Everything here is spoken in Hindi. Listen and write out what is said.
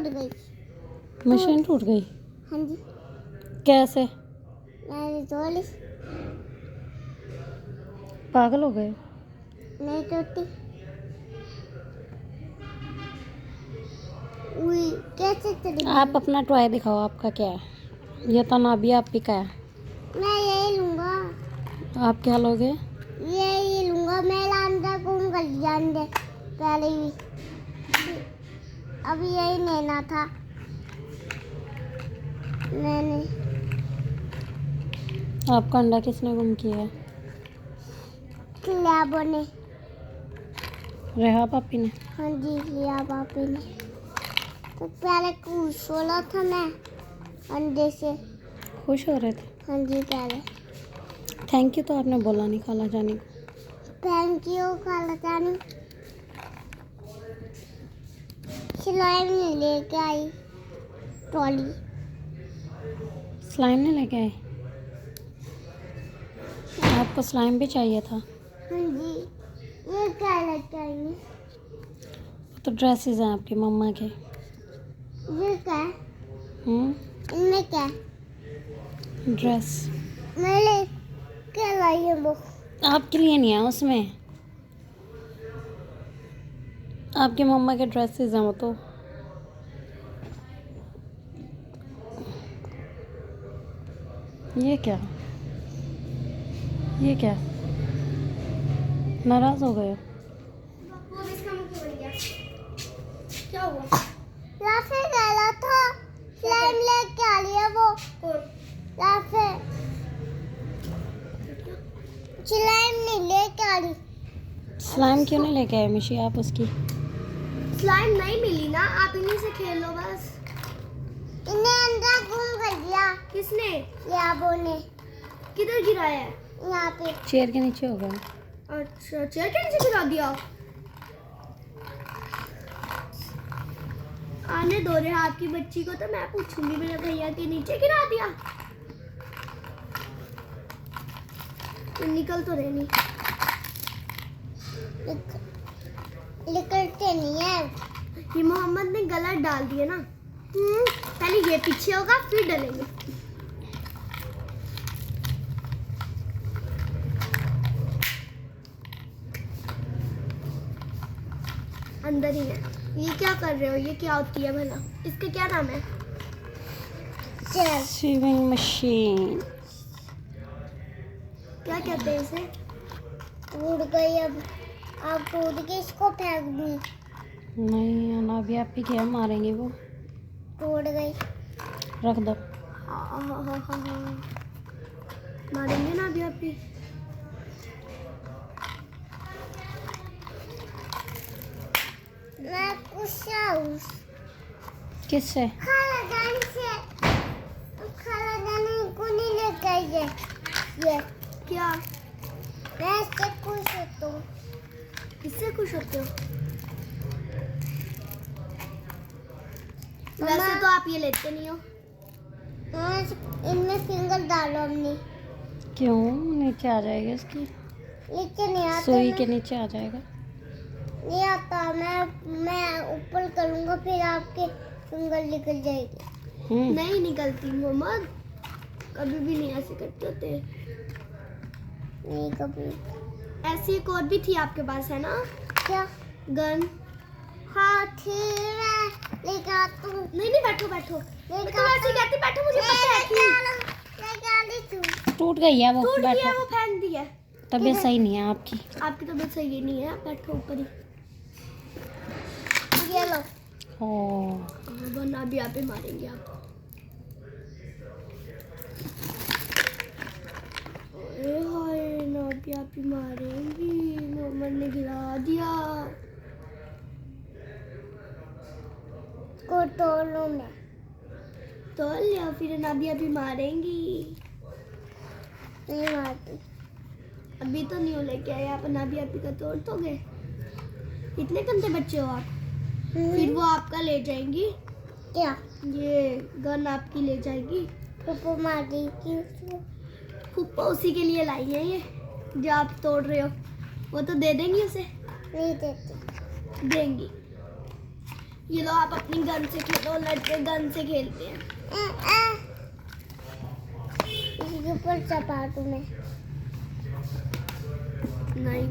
टूट गई। मशीन टूट गई? हाँ जी, कैसे? मैंने तोड़ी। पागल हो गए? नहीं टूटी। उई, कैसे चली? आप अपना टॉय दिखाओ, आपका क्या है? ये तो ना भी आप ही का है। मैं यही लूँगा। आप क्या लोगे? यही लूँगा। मैं लांदा घूम कर जान दे पहले ही। अभी यही लेना था मैंने। आपका अंडा किसने गुम किया है? लिया ने। रेहा पापी ने? हाँ जी, लिया पापी ने। तो पहले खुश सोला था मैं अंडे से। खुश हो रहे थे? हाँ जी, पहले। थैंक यू तो आपने बोला नहीं खाला जाने को। थैंक यू खाला जानी। सिलाई में लेके आई ट्रॉली। स्लाइम नहीं लेके आए? आपको स्लाइम भी चाहिए था? हाँ जी, ये क्या लेके आई? तो ड्रेसेस हैं आपकी मम्मा के। ये क्या है? इनमें क्या है? ड्रेस मैंने क्या लाई है वो? आपके लिए नहीं है उसमें, आपकी मम्मा के ड्रेसेस हैं वो तो। ये क्या? ये क्या? नाराज हो गए? क्या हुआ? लाफे गया था, स्लाइम लेके आ लिया वो। लाफे स्लाइम नहीं लेके आ रही। स्लाइम क्यों नहीं लेके आए मिशी आप उसकी? स्लाइम नहीं मिली ना, आप इन्हीं से खेल लो बस। इन्हें अंदर घूम कर दिया। किसने? याबो ने। किधर गिराया है? यहाँ पे चेयर के नीचे हो गया। अच्छा, चेयर के नीचे गिरा दिया। आने दो रे आपकी बच्ची को, तो मैं पूछूंगी मेरे भैया के नीचे गिरा दिया। निकल तो रहे नहीं। निकलते नहीं है। ये मोहम्मद ने गलत डाल दिया ना। पहले ये पीछे होगा फिर डलेंगे। अंदर ही है। ये क्या कर रहे हो? ये क्या होती है भला? इसका क्या नाम है? Sewing machine. क्या कहते हैं इसे? टूट गई। अब टूट गई, इसको फेंक दूं? नहीं आना भी आप ही क्या मारेंगे वो। टूट गई। रख दो। मारेंगे ना अभी आप ही। मैं कुछ किससे? खाला जाने से। खाला जाने को नहीं लेके आई है। ये क्या? मैं इससे खुश होता हूँ। किससे खुश होते हो? वैसे तो आप ये लेते नहीं हो। इनमें फिंगर डालो हमने। क्यों? नीचे आ जाएगा इसकी। नीचे नहीं आता। सुई के नीचे आ जाएगा। नहीं आता। मैं ऊपर करूँगा फिर आपके फिंगर निकल जाएगी। नहीं निकलती मोहम्मद, कभी भी नहीं ऐसे करते होते। नहीं कभी। ऐसी एक और भी थी आपके पास, है ना? क्या? गन। हाँ ठीक है, लेके आता हूँ। नहीं बैठो बैठो। मैं तो ऐसे कहती बैठो, मुझे पता है कि टूट गई है वो। टूट बैठो। गया, वो फेंक दी है। तबीयत सही नहीं है आपकी। आपकी तबीयत सही नहीं है, बैठो ऊपर ही। ये लो। ओह वरना भी आप ही मारेंगे आप। हाय ना भी आप ही मारेंगी। मोहम्मद ने गिरा दिया। को तोड़ो मैं। तोड़ लिया फिर ना भी अभी मारेंगी। नहीं मारती। अभी तो नहीं लेके आए आप, ना भी आप ही का तोड़ दोगे। इतने गंदे बच्चे हो आप। फिर वो आपका ले जाएंगी। क्या? ये गन आपकी ले जाएगी। फुप्पो मार देगी उसको। फुप्पो उसी के लिए लाई है ये जो आप तोड़ रहे हो। वो तो दे देंगी उसे। नहीं देती। देंगी। ये लो आप अपनी गन से खेलो, लड़के गन से खेलते हैं। इसी के ऊपर चपा तुम्हें नहीं